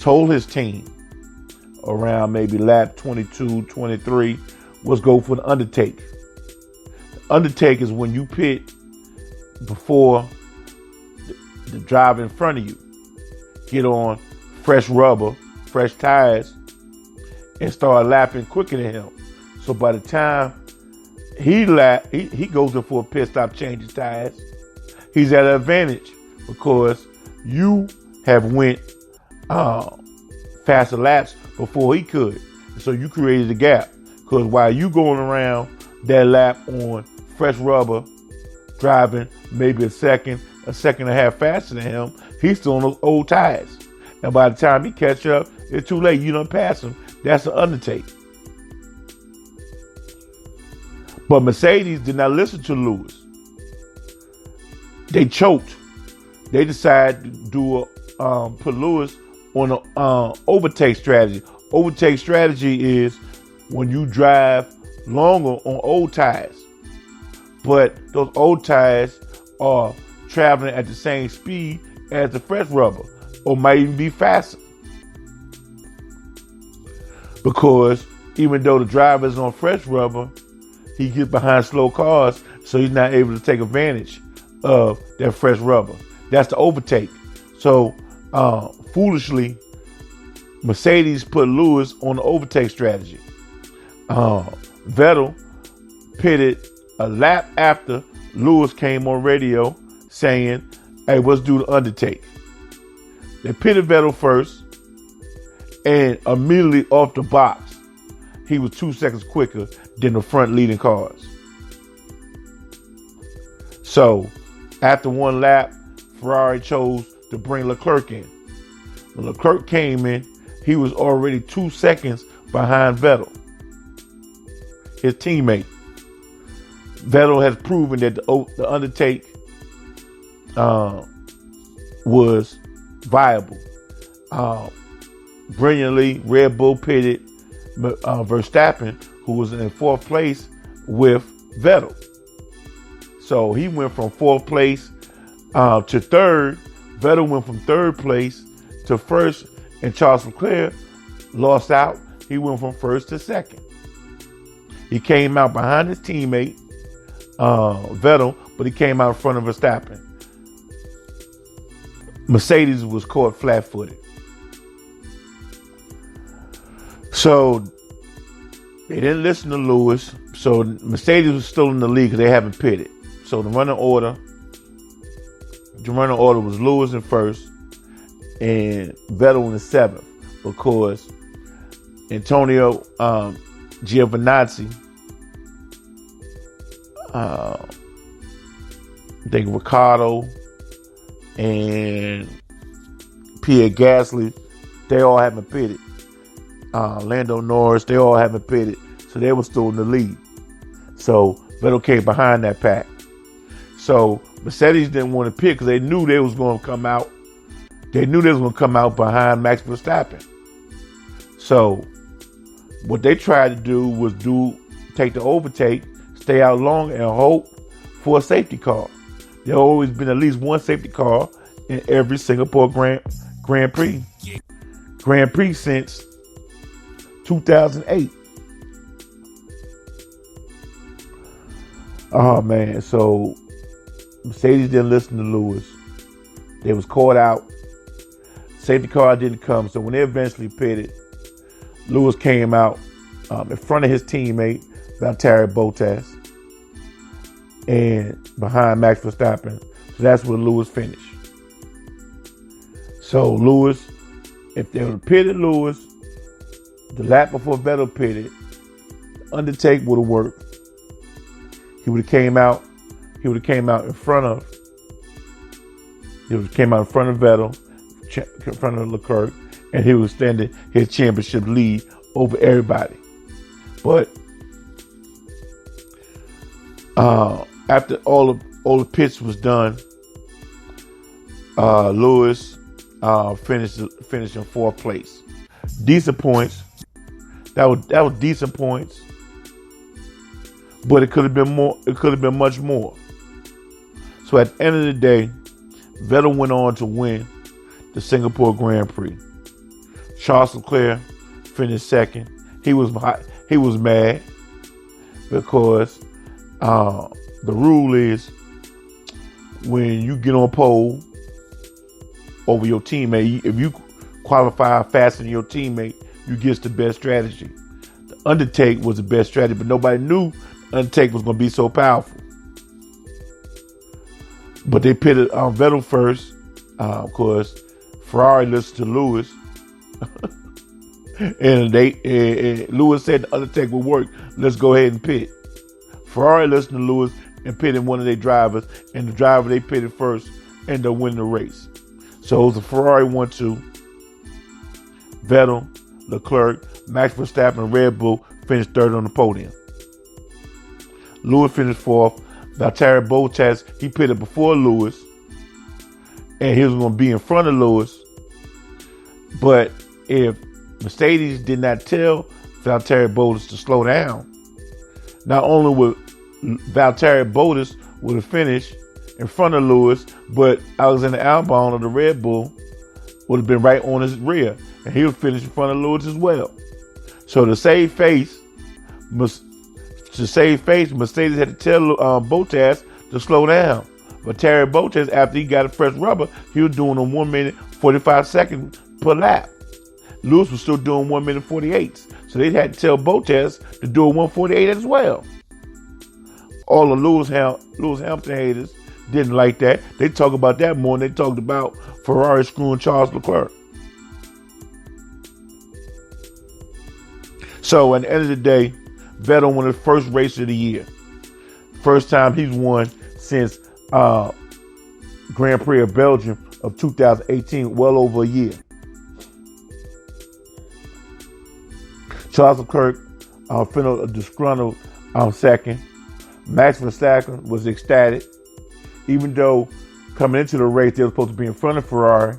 told his team around maybe lap 22, 23, was go for the undertake. The undertake is when you pit before the driver in front of you get on fresh rubber, fresh tires, and start lapping quicker than him. So by the time he goes in for a pit stop, changes tires, he's at an advantage because you have went faster laps before he could. So you created a gap because while you going around that lap on fresh rubber, driving maybe a second and a half faster than him, he's still on those old tires. And by the time he catch up, it's too late. You done pass him. That's the undertake. But Mercedes did not listen to Lewis. They choked. They decided to do put Lewis on an overtake strategy. Overtake strategy is when you drive longer on old tires, but those old tires are traveling at the same speed as the fresh rubber, or might even be faster. Because even though the driver is on fresh rubber, he gets behind slow cars, so he's not able to take advantage of that fresh rubber. That's the overtake. So foolishly, Mercedes put Lewis on the overtake strategy. Vettel pitted a lap after Lewis came on radio saying, hey, let's do the undertake. They pitted Vettel first, and immediately off the box, he was 2 seconds quicker than the front leading cars. So after one lap, Ferrari chose to bring Leclerc in. When Leclerc came in, he was already 2 seconds behind Vettel, his teammate. Vettel has proven that the undertake was viable. Brilliantly, Red Bull pitted Verstappen, who was in fourth place with Vettel. So he went from fourth place to third. Vettel went from third place to first, and Charles Leclerc lost out. He went from first to second. He came out behind his teammate, Vettel, but he came out in front of Verstappen. Mercedes was caught flat-footed. So they didn't listen to Lewis. So Mercedes was still in the lead because they haven't pitted. So the running order was Lewis in first and Vettel in the seventh, because Antonio Giovinazzi, I think Ricciardo and Pierre Gasly, they all haven't pitted. Lando Norris, they all haven't pitted. So they were still in the lead. So Vettel came behind that pack. So Mercedes didn't want to pit because they knew they was going to come out. They knew they was going to come out behind Max Verstappen. So what they tried to do was take the overtake, stay out long, and hope for a safety car. There always been at least one safety car in every Singapore Grand Prix. Grand Prix since 2008. Oh man, so Mercedes didn't listen to Lewis. They was caught out. Safety car didn't come, so when they eventually pitted, Lewis came out in front of his teammate, Valtteri Bottas, and behind Max Verstappen. So that's where Lewis finished. So Lewis, if they would have pitted Lewis the lap before Vettel pitted, the undertake would have worked. He would have came out in front of Vettel, in front of Leclerc, and he was extending his championship lead over everybody. But after all the pits was done, Lewis finished in fourth place. Decent points. That was decent points. But it could have been more. It could have been much more. So at the end of the day, Vettel went on to win the Singapore Grand Prix. Charles Leclerc finished second. He was mad because the rule is when you get on pole over your teammate, if you qualify faster than your teammate, you get the best strategy. The undertake was the best strategy, but nobody knew the undertake was going to be so powerful. But they pitted Vettel first, of course. Ferrari listened to Lewis, and Lewis said the undertake would work. Let's go ahead and pit. Ferrari listened to Lewis and pitted one of their drivers, and the driver they pitted first ended up winning the race. So it was a Ferrari 1-2. Vettel, Leclerc, Max Verstappen, and Red Bull finished third on the podium. Lewis finished fourth. Valtteri Bottas, he pitted before Lewis, and he was going to be in front of Lewis. But if Mercedes did not tell Valtteri Bottas to slow down, not only would Valtteri Bottas would have finished in front of Lewis, but Alexander Albon of the Red Bull would have been right on his rear, and he would finish in front of Lewis as well. So to save face, Mercedes had to tell Bottas to slow down. But Valtteri Bottas, after he got a fresh rubber, he was doing a 1 minute 45 seconds per lap. Lewis was still doing 1 minute 48. So they had to tell Bottas to do a 148 as well. All the Lewis Hamilton haters didn't like that. They talk about that more than they talked about Ferrari screwing Charles Leclerc. So at the end of the day, Vettel won his first race of the year. First time he's won since Grand Prix of Belgium of 2018, well over a year. Charles Leclerc finished a disgruntled second. Max Verstappen was ecstatic, even though coming into the race they were supposed to be in front of Ferrari,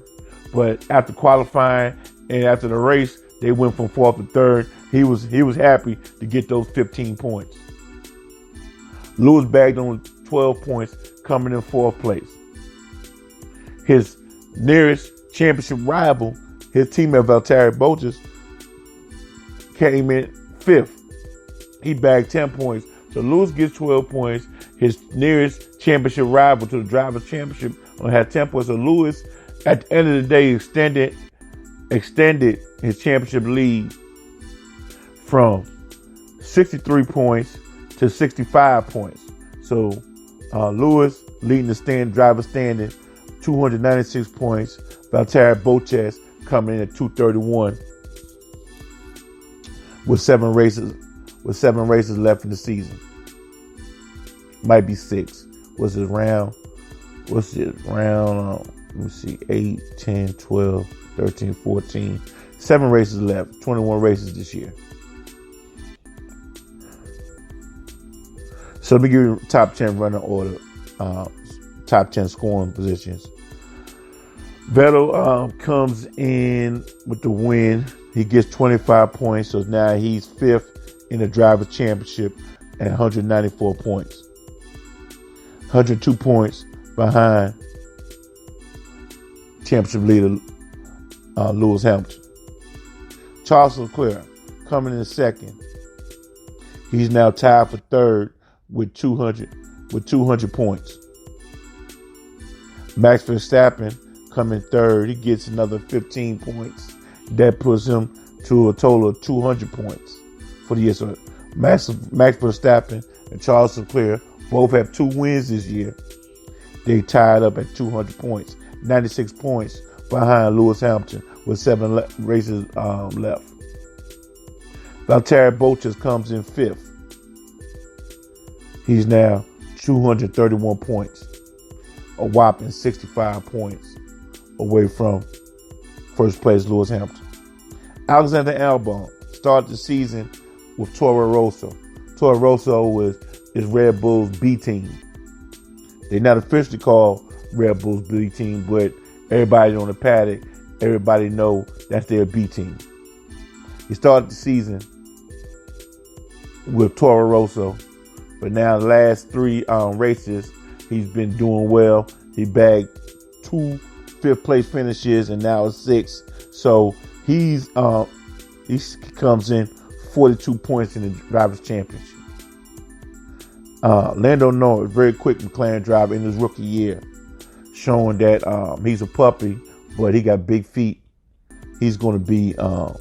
but after qualifying and after the race, they went from fourth to third. He was happy to get those 15 points. Lewis bagged on 12 points, coming in fourth place. His nearest championship rival, his teammate Valtteri Bottas, came in fifth. He bagged 10 points. So Lewis gets 12 points. His nearest championship rival to the Drivers' Championship only had 10 points. So Lewis, at the end of the day, extended his championship lead from 63 points to 65 points. So Lewis leading the driver standing, 296 points. Valtteri Bottas coming in at 231 with seven races left in the season. Might be 6. What's it round? Let me see, 8, 10, 12, 13, 14. 7 races left, 21 races this year. So let me give you top 10 running order, top 10 scoring positions. Vettel comes in with the win. He gets 25 points, so now he's fifth in the Drivers' Championship at 194 points. 102 points behind championship leader Lewis Hamilton. Charles Leclerc coming in second. He's now tied for third with 200 points. Max Verstappen coming third. He gets another 15 points. That puts him to a total of 200 points for the year. So Max Verstappen and Charles Leclerc both have 2 wins this year. They tied up at 200 points, 96 points behind Lewis Hamilton with 7 races left. Valtteri Bottas comes in fifth. He's now 231 points, a whopping 65 points away from first place Lewis Hamilton. Alexander Albon started the season with Toro Rosso. Toro Rosso is Red Bull's B team. They're not officially called Red Bull's B team, but everybody on the paddock, everybody know that's their B team. He started the season with Toro Rosso, but now the last 3 races, he's been doing well. He bagged 2 fifth place finishes and now a 6th. So He comes in 42 points in the Drivers' Championship. Lando Norris, very quick McLaren driver in his rookie year, showing that he's a puppy, but he got big feet. He's going to be a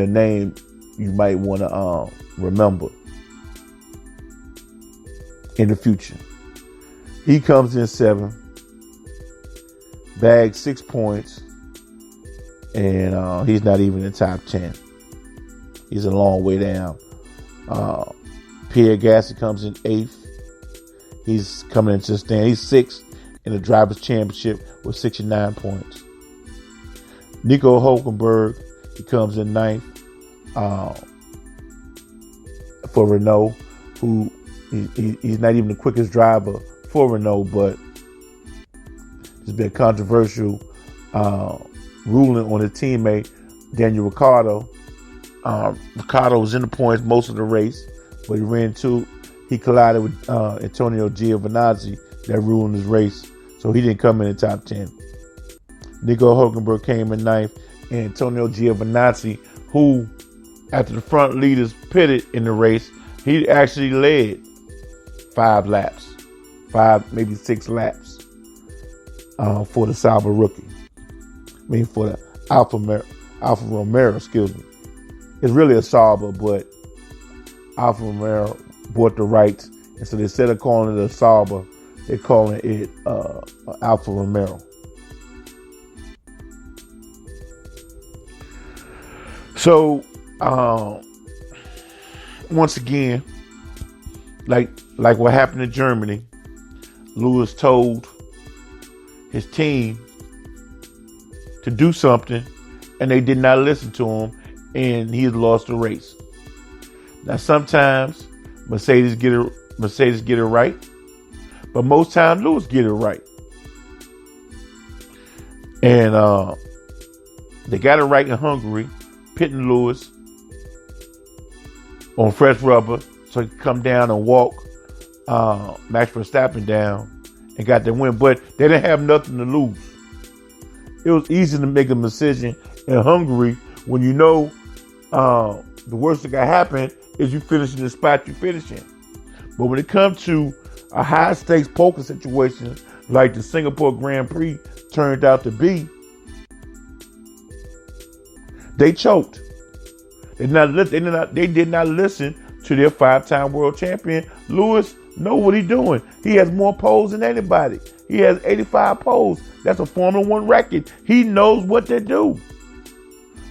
name you might want to remember in the future. He comes in 7th, bags 6 points, and he's not even in the top 10. He's a long way down. Pierre Gasly comes in 8th. He's coming into the stand. He's 6th in the Drivers' Championship with 69 points. Nico Hülkenberg, he comes in 9th for Renault, who he's not even the quickest driver for Renault, but there's been controversial ruling on his teammate, Daniel Ricciardo. Ricciardo was in the points most of the race, but he collided with Antonio Giovinazzi that ruined his race, so he didn't come in the top 10. Nico Hülkenberg came in 9th, and Antonio Giovinazzi, who after the front leaders pitted in the race, he actually led 5 maybe 6 laps for the Sauber rookie. For the Alfa Romeo, excuse me. It's really a Sauber, but Alfa Romeo bought the rights, and so instead of calling it a Sauber, they're calling it Alfa Romeo. So once again, like what happened in Germany, Lewis told his team to do something, and they did not listen to him, and he has lost the race. Now, sometimes Mercedes get it right, but most times Lewis get it right. And they got it right in Hungary, pitting Lewis on fresh rubber so he could come down and walk Max Verstappen down and got the win. But they didn't have nothing to lose. It was easy to make a decision in Hungary when you know the worst that can happen is you finish in the spot you finish in. But when it comes to a high stakes poker situation like the Singapore Grand Prix turned out to be, they choked. They did not listen to their 5-time world champion. Lewis know what he's doing. He has more poles than anybody. He has 85 poles. That's a Formula One record. He knows what to do.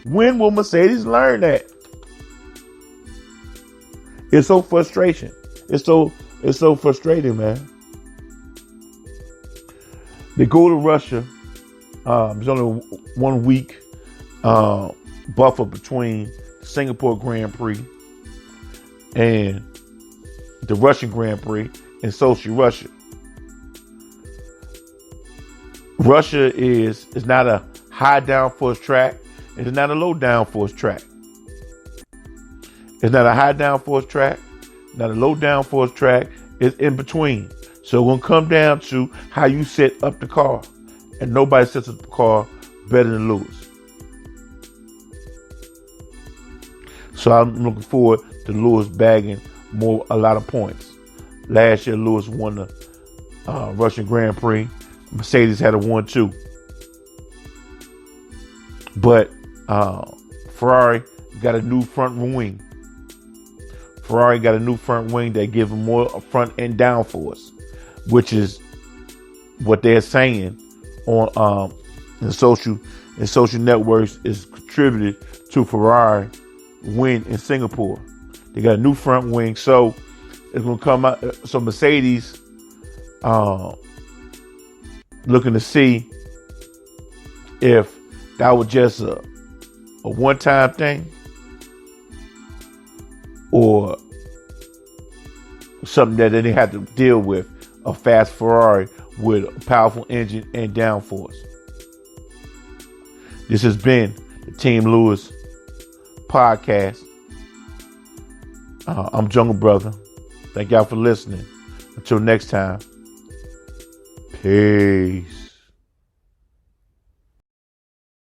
When will Mercedes learn that? It's so frustrating. It's so frustrating, man. They go to Russia. There's only 1 week buffer between Singapore Grand Prix and the Russian Grand Prix in Sochi, Russia. Russia is not a high downforce track. It's not a low downforce track. It's not a high downforce track, not a low downforce track. It's in between. So it's going to come down to how you set up the car. And nobody sets up the car better than Lewis. So I'm looking forward to Lewis bagging a lot of points. Last year, Lewis won the Russian Grand Prix. Mercedes had a 1-2. But Ferrari got a new front wing. Ferrari got a new front wing that gives them more front end downforce, which is what they're saying on in social networks is contributed to Ferrari win in Singapore. They got a new front wing, so it's gonna come out. So Mercedes looking to see if that was just a one-time thing or something that they didn't have to deal with, a fast Ferrari with a powerful engine and downforce. This has been the Team Lewis podcast. I'm Jungle Brother. Thank y'all for listening. Until next time, peace.